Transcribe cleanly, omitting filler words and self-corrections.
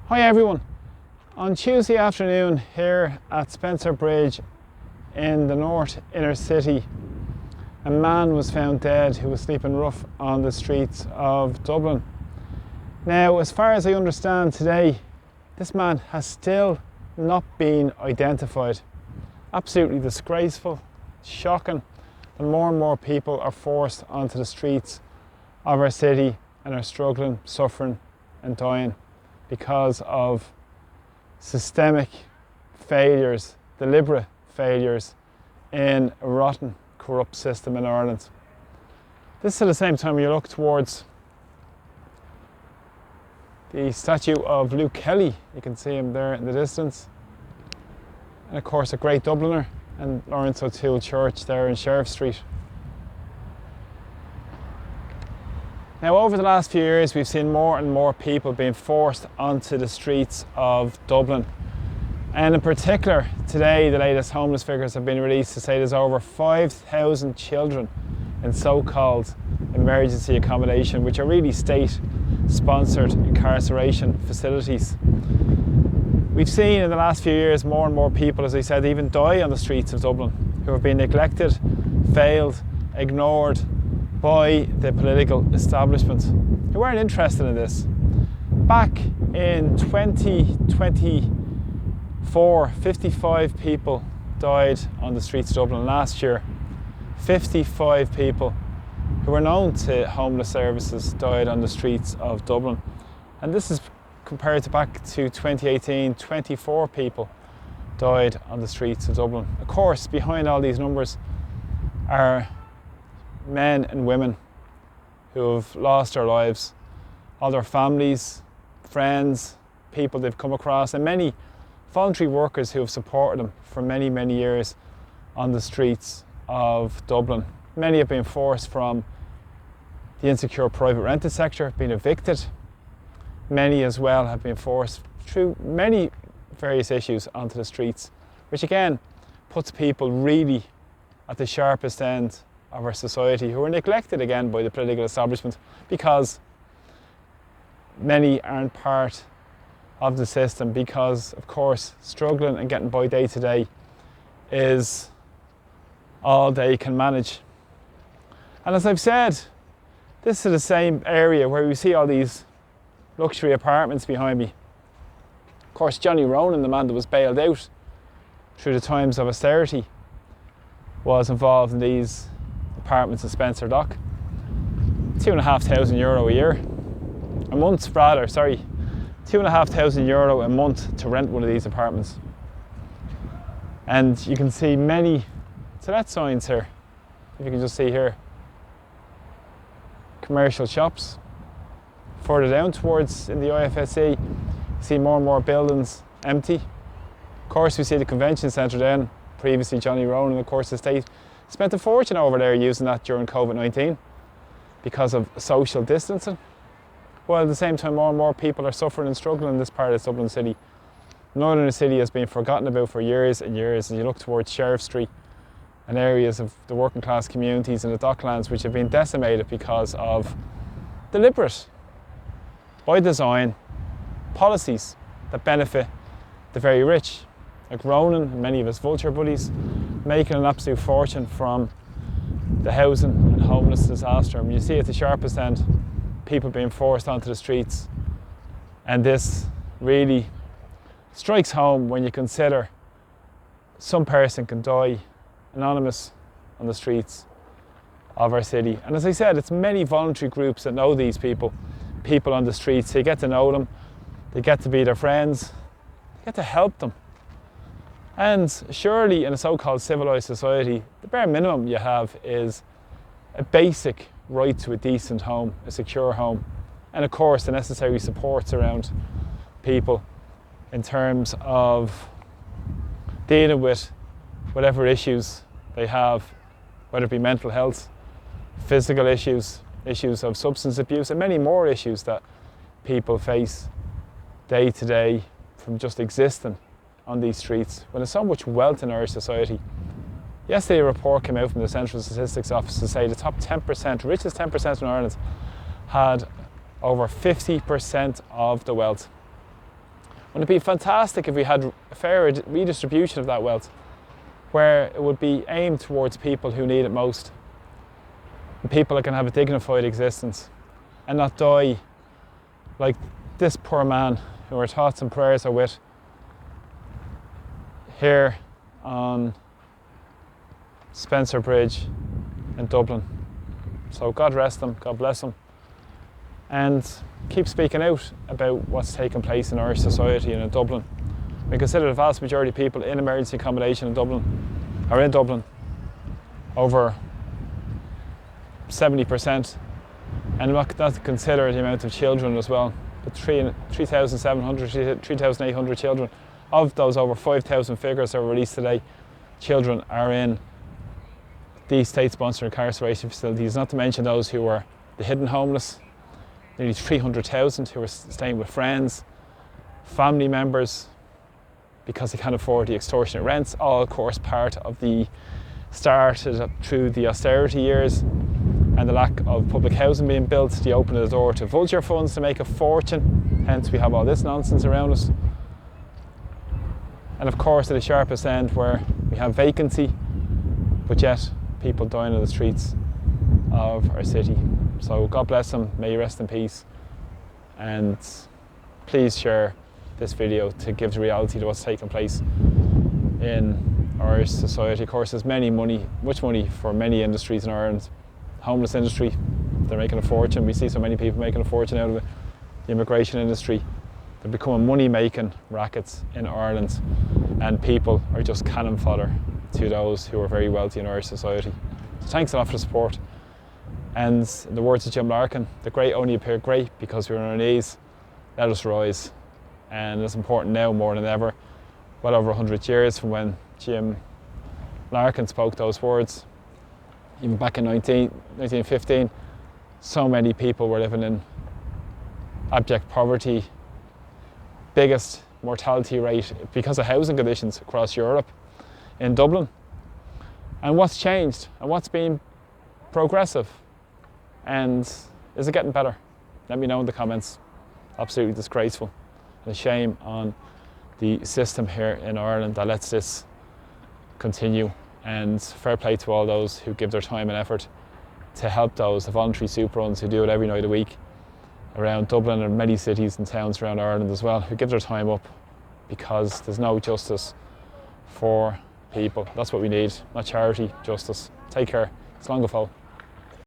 Hi everyone. On Tuesday afternoon here at Spencer Bridge in the north inner city, a man was found dead who was sleeping rough on the streets of Dublin. Now, as far as I understand today, this man has still not been identified. Absolutely disgraceful, shocking that more and more people are forced onto the streets of our city and are struggling, suffering and dying because of systemic failures, deliberate failures in a rotten, corrupt system in Ireland. This is at the same time you look towards the statue of Luke Kelly. You can see him there in the distance. And of course a great Dubliner, and Lawrence O'Toole Church there in Sheriff Street. Now, over the last few years, we've seen more and more people being forced onto the streets of Dublin. And in particular, today, the latest homeless figures have been released to say there's over 5,000 children in so-called emergency accommodation, which are really state-sponsored incarceration facilities. We've seen in the last few years more and more people, as I said, even die on the streets of Dublin, who have been neglected, failed, ignored by the political establishment, who weren't interested in this. Back in 2024, 55 people died on the streets of Dublin. Last year, 55 people who were known to homeless services died on the streets of Dublin. And this is compared to back to 2018, 24 people died on the streets of Dublin. Of course, behind all these numbers are men and women who have lost their lives, all their families, friends, people they've come across, and many voluntary workers who have supported them for many, many years on the streets of Dublin. Many have been forced from the insecure private rented sector, been evicted. Many as well have been forced through many various issues onto the streets, which again puts people really at the sharpest end of our society, who are neglected again by the political establishment because many aren't part of the system, because of course struggling and getting by day to day is all they can manage. And as I've said, this is the same area where we see all these luxury apartments behind me. Of course, Johnny Ronan, the man that was bailed out through the times of austerity, was involved in these apartments in Spencer Dock. €2,500 a year, a month rather, sorry, €2,500 a month to rent one of these apartments. And you can see many to let signs here, if you can just see here, commercial shops. Further down towards in the IFSC, you see more and more buildings empty. Of course, we see the convention centre then, previously Johnny Ronan, of course the state spent a fortune over there using that during COVID-19 because of social distancing. While at the same time more and more people are suffering and struggling in this part of Dublin City. Northern City has been forgotten about for years and years, and you look towards Sheriff Street and areas of the working class communities and the Docklands, which have been decimated because of deliberate, by design, policies that benefit the very rich, like Ronan and many of his vulture buddies, making an absolute fortune from the housing and homeless disaster. And you see at the sharpest end, people being forced onto the streets. And this really strikes home when you consider some person can die anonymous on the streets of our city. And as I said, it's many voluntary groups that know these people on the streets. They get to know them, they get to be their friends, they get to help them. And surely in a so-called civilised society, the bare minimum you have is a basic right to a decent home, a secure home, and of course the necessary supports around people in terms of dealing with whatever issues they have, whether it be mental health, physical issues, issues of substance abuse, and many more issues that people face day to day from just existing on these streets when there's so much wealth in our society. Yesterday a report came out from the Central Statistics Office to say the top 10%, richest 10% in Ireland had over 50% of the wealth. Wouldn't it be fantastic if we had a fair redistribution of that wealth, where it would be aimed towards people who need it most, and people that can have a dignified existence and not die like this poor man who our thoughts and prayers are with here on Spencer Bridge in Dublin. So God rest him, God bless him, and keep speaking out about what's taking place in Irish society and in Dublin. We consider the vast majority of people in emergency accommodation in Dublin are in Dublin, over 70%, and not to consider the amount of children as well. But 3,700, 3,800 children. Of those, over 5,000 figures that were released today, children are in these state-sponsored incarceration facilities, not to mention those who were the hidden homeless, nearly 300,000 who were staying with friends, family members, because they can't afford the extortionate rents, all of course part of the started through the austerity years and the lack of public housing being built, the opening of the door to vulture funds to make a fortune, hence we have all this nonsense around us. And of course at the sharpest end where we have vacancy, but yet people dying on the streets of our city. So God bless them, may you rest in peace, and please share this video to give the reality to what's taking place in Irish society. Of course there's much money for many industries in Ireland. Homeless industry, they're making a fortune. We see so many people making a fortune out of it. The immigration industry, they're becoming money-making rackets in Ireland, and people are just cannon fodder to those who are very wealthy in Irish society. So thanks a lot for the support. And in the words of Jim Larkin, the great only appear great because we're on our knees. Let us rise. And it's important now more than ever, well over 100 years from when Jim Larkin spoke those words. Even back in 1915, so many people were living in abject poverty, biggest mortality rate because of housing conditions across Europe, in Dublin. And what's changed and what's been progressive, and is it getting better? Let me know in the comments. Absolutely disgraceful and a shame on the system here in Ireland that lets this continue. And fair play to all those who give their time and effort to help those, the voluntary soup runs who do it every night of the week around Dublin and many cities and towns around Ireland as well, who give their time up because there's no justice for people. That's what we need, not charity, justice. Take care. It's long ago.